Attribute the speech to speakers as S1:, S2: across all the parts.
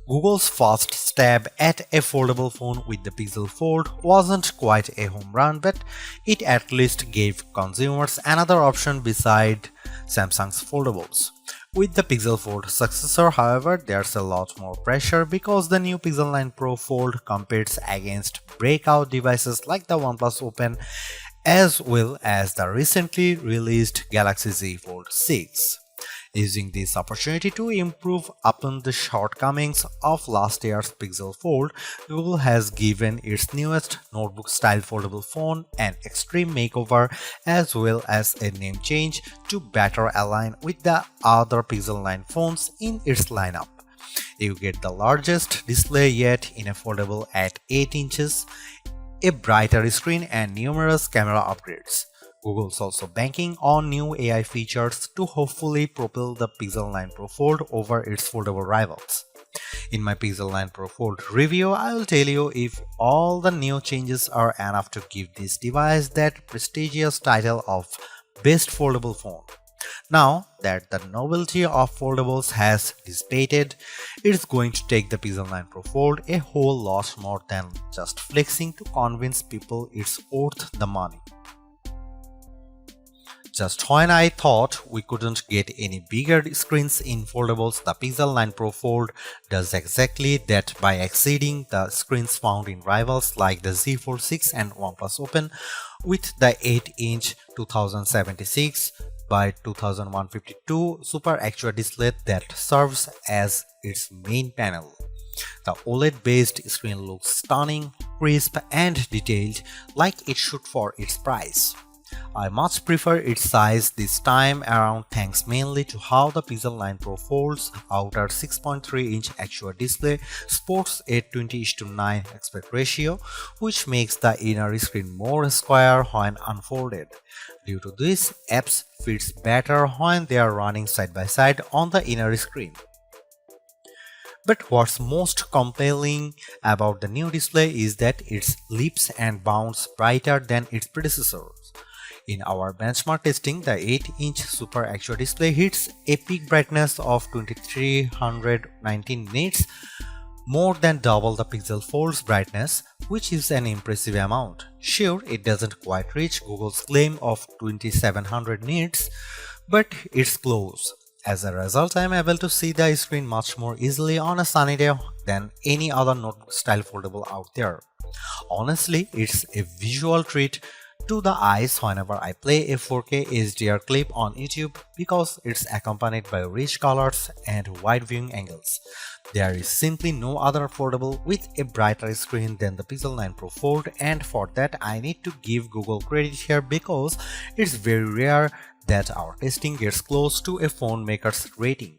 S1: Google's first stab at a foldable phone with the Pixel Fold wasn't quite a home run, but it at least gave consumers another option beside Samsung's foldables. With the Pixel Fold successor, however, there's a lot more pressure because the new Pixel 9 Pro Fold competes against breakout devices like the OnePlus Open as well as the recently released Galaxy Z Fold 6. Using this opportunity to improve upon the shortcomings of last year's Pixel Fold, Google has given its newest notebook-style foldable phone an extreme makeover as well as a name change to better align with the other Pixel 9 phones in its lineup. You get the largest display yet in a foldable at 8 inches, a brighter screen and numerous camera upgrades. Google's also banking on new AI features to hopefully propel the Pixel 9 Pro Fold over its foldable rivals. In my Pixel 9 Pro Fold review, I will tell you if all the new changes are enough to give this device that prestigious title of Best Foldable Phone. Now that the novelty of foldables has dissipated, it's going to take the Pixel 9 Pro Fold a whole lot more than just flexing to convince people it's worth the money. Just when I thought we couldn't get any bigger screens in foldables, the Pixel 9 Pro Fold does exactly that by exceeding the screens found in rivals like the Z Fold 6 and OnePlus Open with the 8-inch 2076 by 2152 Super Actual display that serves as its main panel. The OLED-based screen looks stunning, crisp and detailed like it should for its price. I much prefer its size this time around thanks mainly to how the Pixel 9 Pro Fold's outer 6.3-inch actual display sports a 20:9 aspect ratio, which makes the inner screen more square when unfolded. Due to this, apps fits better when they are running side by side on the inner screen. But what's most compelling about the new display is that it leaps and bounds brighter than its predecessors. In our benchmark testing, the 8-inch Super Actual display hits a peak brightness of 2319 nits, more than double the Pixel Fold's brightness, which is an impressive amount. Sure, it doesn't quite reach Google's claim of 2700 nits, but it's close. As a result, I am able to see the screen much more easily on a sunny day than any other notebook-style foldable out there. Honestly, it's a visual treat to the eyes whenever I play a 4K HDR clip on YouTube because it's accompanied by rich colors and wide viewing angles. There is simply no other foldable with a brighter screen than the Pixel 9 Pro Fold, and for that I need to give Google credit here because it's very rare that our testing gets close to a phone maker's rating.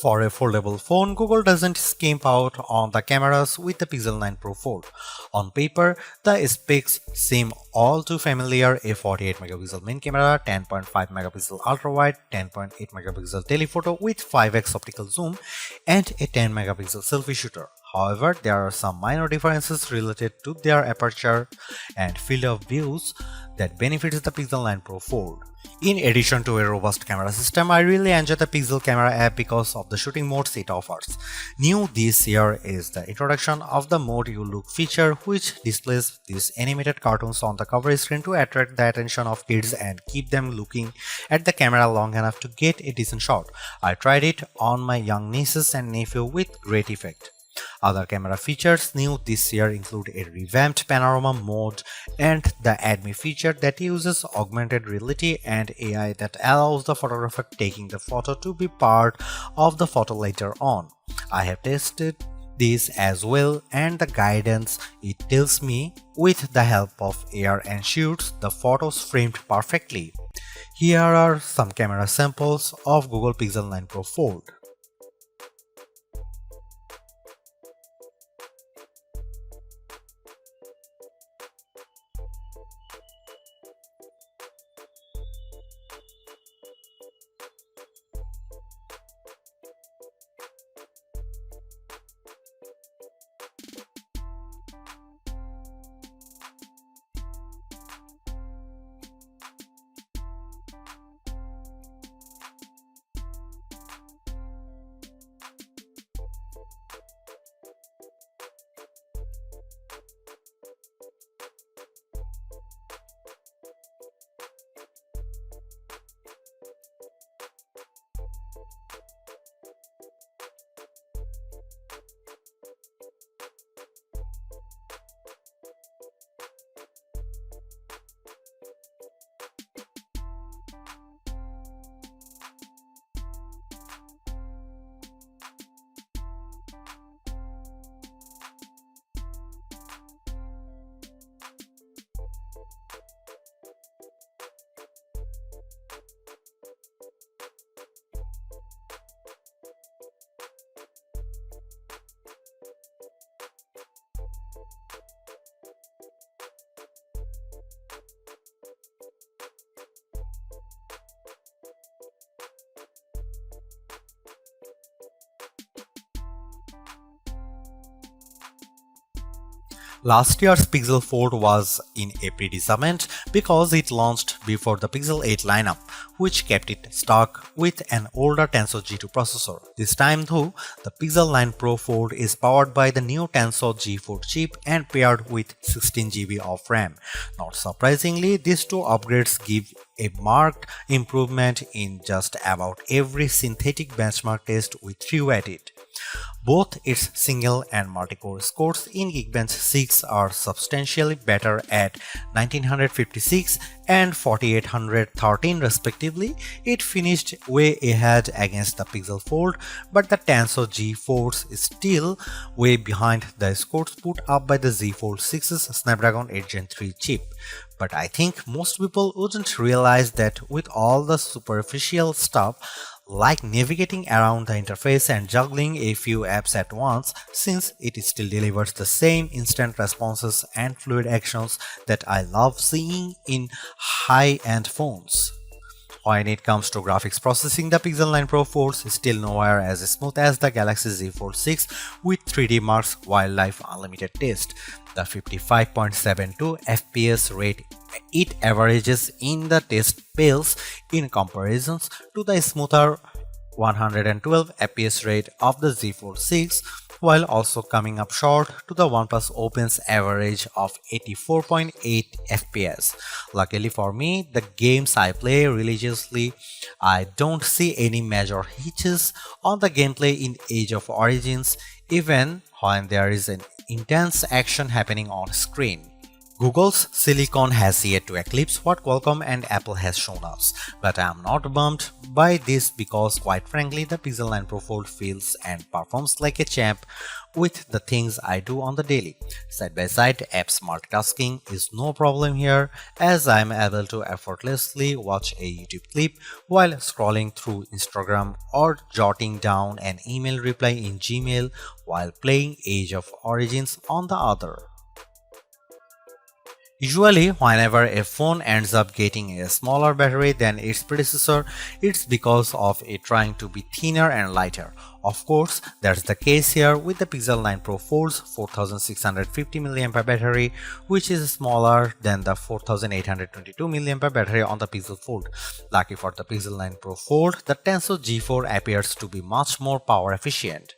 S1: For a foldable phone, Google doesn't skimp out on the cameras with the Pixel 9 Pro Fold. On paper, the specs seem all too familiar: a 48MP main camera, 10.5MP ultra-wide, 10.8MP telephoto with 5x optical zoom, and a 10MP selfie shooter. However, there are some minor differences related to their aperture and field of views that benefits the Pixel 9 Pro Fold. In addition to a robust camera system, I really enjoy the Pixel Camera app because of the shooting modes it offers. New this year is the introduction of the Mode You Look feature, which displays these animated cartoons on the cover screen to attract the attention of kids and keep them looking at the camera long enough to get a decent shot. I tried it on my young nieces and nephew with great effect. Other camera features new this year include a revamped panorama mode and the Add Me feature that uses augmented reality and AI that allows the photographer taking the photo to be part of the photo later on. I have tested this as well, and the guidance it tells me with the help of AR ensures the photos framed perfectly. Here are some camera samples of Google Pixel 9 Pro Fold. Last year's Pixel Fold was in a predicament because it launched before the Pixel 8 lineup, which kept it stuck with an older Tensor G2 processor. This time though, the Pixel 9 Pro Fold is powered by the new Tensor G4 chip and paired with 16GB of RAM. Not surprisingly, these two upgrades give a marked improvement in just about every synthetic benchmark test we threw at it. Both its single and multi-core scores in Geekbench 6 are substantially better at 1956 and 4813 respectively. It finished way ahead against the Pixel Fold, but the Tensor G4 is still way behind the scores put up by the Z Fold 6's Snapdragon 8 Gen 3 chip. But I think most people wouldn't realize that with all the superficial stuff like navigating around the interface and juggling a few apps at once, since it still delivers the same instant responses and fluid actions that I love seeing in high-end phones. When it comes to graphics processing, the Pixel 9 Pro Fold is still nowhere as smooth as the Galaxy Z Fold 6 with 3D Mark's Wildlife Unlimited test. The 55.72 FPS rate it averages in the test pales in comparisons to the smoother 112 FPS rate of the Z Fold 6, while also coming up short to the OnePlus Open's average of 84.8 FPS. Luckily for me, the games I play religiously, I don't see any major hitches on the gameplay in Age of Origins, even when there is an intense action happening on screen. Google's Silicon has yet to eclipse what Qualcomm and Apple has shown us, but I am not bummed by this because quite frankly the Pixel 9 Pro Fold feels and performs like a champ with the things I do on the daily. Side by side apps multitasking is no problem here, as I am able to effortlessly watch a YouTube clip while scrolling through Instagram or jotting down an email reply in Gmail while playing Age of Origins on the other. Usually, whenever a phone ends up getting a smaller battery than its predecessor, it's because of it trying to be thinner and lighter. Of course, that's the case here with the Pixel 9 Pro Fold's 4650 mAh battery, which is smaller than the 4822 mAh battery on the Pixel Fold. Lucky for the Pixel 9 Pro Fold, the Tensor G4 appears to be much more power efficient.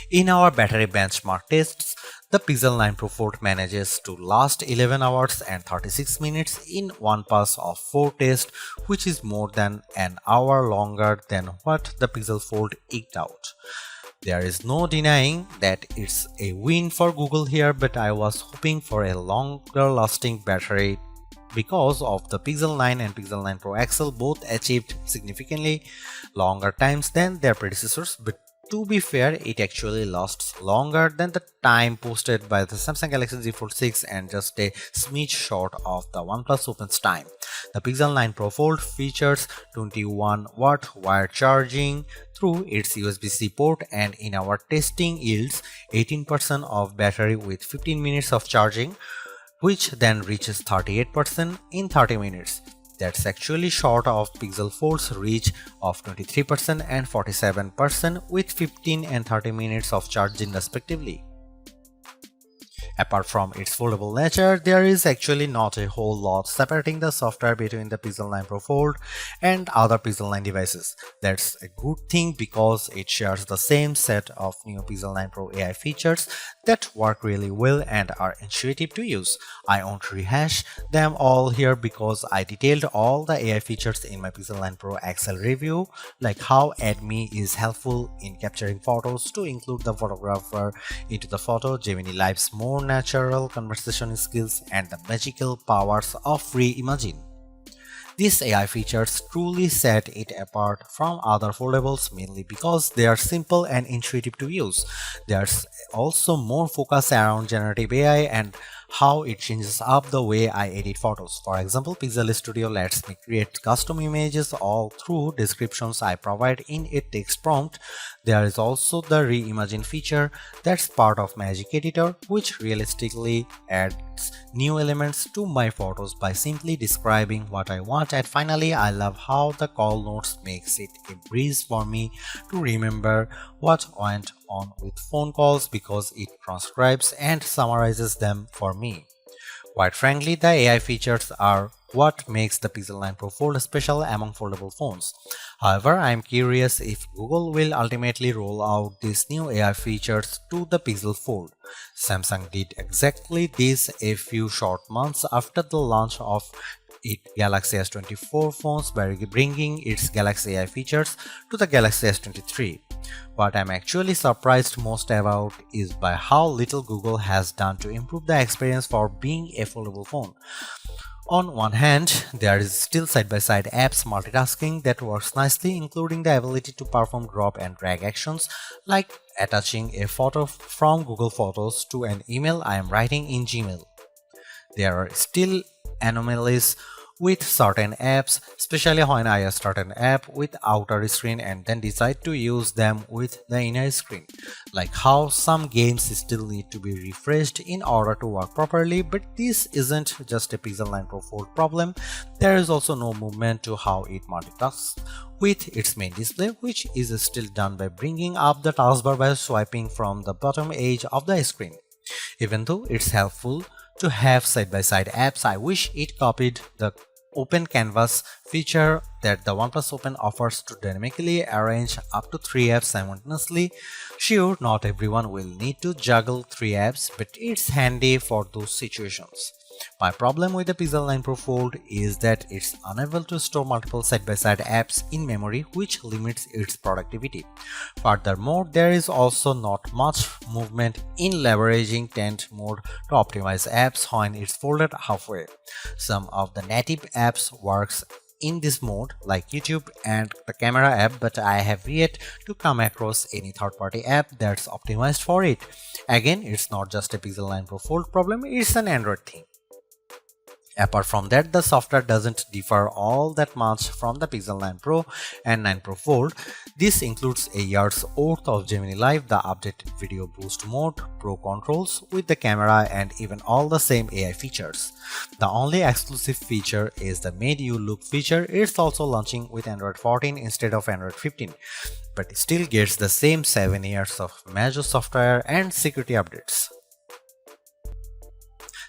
S1: In our battery benchmark tests, the Pixel 9 Pro Fold manages to last 11 hours and 36 minutes in one pass of 4 tests, which is more than an hour longer than what the Pixel Fold eked out. There is no denying that it's a win for Google here, but I was hoping for a longer lasting battery because of the Pixel 9 and Pixel 9 Pro XL both achieved significantly longer times than their predecessors, but to be fair, it actually lasts longer than the time posted by the Samsung Galaxy Z Fold 6 and just a smidge short of the OnePlus Open's time. The Pixel 9 Pro Fold features 21-watt wired charging through its USB-C port, and in our testing yields 18% of battery with 15 minutes of charging, which then reaches 38% in 30 minutes. That's actually short of Pixel Fold's reach of 23% and 47% with 15 and 30 minutes of charging respectively. Apart from its foldable nature, there is actually not a whole lot separating the software between the Pixel 9 Pro Fold and other Pixel 9 devices. That's a good thing because it shares the same set of new Pixel 9 Pro AI features that work really well and are intuitive to use. I won't rehash them all here because I detailed all the AI features in my Pixel 9 Pro XL review, like how AdMe is helpful in capturing photos to include the photographer into the photo, Gemini Live's more natural conversation skills, and the magical powers of Reimagine. These AI features truly set it apart from other foldables mainly because they are simple and intuitive to use. There's also more focus around generative AI and how it changes up the way I edit photos. For example, Pixel Studio lets me create custom images all through descriptions I provide in a text prompt. There is also the Reimagine feature that's part of Magic Editor, which realistically adds new elements to my photos by simply describing what I want. And finally, I love how the call notes makes it a breeze for me to remember what went on with phone calls because it transcribes and summarizes them for me. Quite frankly, the AI features are what makes the Pixel 9 Pro Fold special among foldable phones. However, I am curious if Google will ultimately roll out these new AI features to the Pixel Fold. Samsung did exactly this a few short months after the launch of its Galaxy S24 phones by bringing its Galaxy AI features to the Galaxy S23. What I'm actually surprised most about is by how little Google has done to improve the experience for being a foldable phone. On one hand, there is still side-by-side apps multitasking that works nicely, including the ability to perform drop and drag actions like attaching a photo from Google Photos to an email I am writing in Gmail. There are still anomalies with certain apps, especially when I start an app with outer screen and then decide to use them with the inner screen, like how some games still need to be refreshed in order to work properly. But this isn't just a Pixel 9 Pro Fold problem. There is also no movement to how it multitasks with its main display, which is still done by bringing up the taskbar by swiping from the bottom edge of the screen. Even though it's helpful to have side-by-side apps, I wish it copied the Open Canvas feature that the OnePlus Open offers to dynamically arrange up to 3 apps simultaneously. Sure, not everyone will need to juggle 3 apps, but it's handy for those situations. My problem with the Pixel 9 Pro Fold is that it's unable to store multiple side-by-side apps in memory, which limits its productivity. Furthermore, there is also not much movement in leveraging tent mode to optimize apps when it's folded halfway. Some of the native apps works in this mode like YouTube and the camera app, but I have yet to come across any third-party app that's optimized for it. Again, it's not just a Pixel 9 Pro Fold problem, it's an Android thing. Apart from that, the software doesn't differ all that much from the Pixel 9 Pro and 9 Pro Fold. This includes a year's worth of Gemini Live, the updated video boost mode, Pro controls with the camera, and even all the same AI features. The only exclusive feature is the Made You Look feature. It's also launching with Android 14 instead of Android 15, but it still gets the same 7 years of major software and security updates.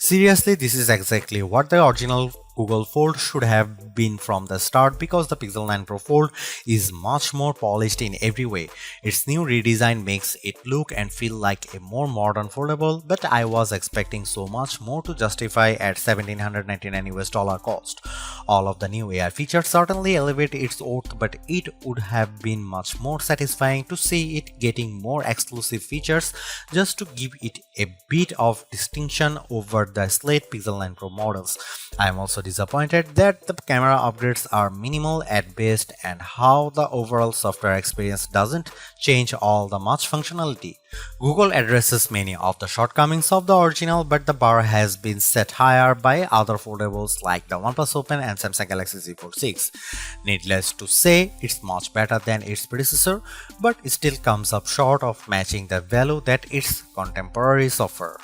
S1: Seriously, this is exactly what the original Google Fold should have been from the start, because the Pixel 9 Pro Fold is much more polished in every way. Its new redesign makes it look and feel like a more modern foldable, but I was expecting so much more to justify at $1,799 cost. All of the new AI features certainly elevate its worth, but it would have been much more satisfying to see it getting more exclusive features just to give it a bit of distinction over the slate Pixel 9 Pro models. I am also disappointed that the camera upgrades are minimal at best and how the overall software experience doesn't change all the much functionality. Google addresses many of the shortcomings of the original, but the bar has been set higher by other foldables like the OnePlus Open and Samsung Galaxy Z Fold 6. Needless to say, it's much better than its predecessor, but it still comes up short of matching the value that its contemporaries offer.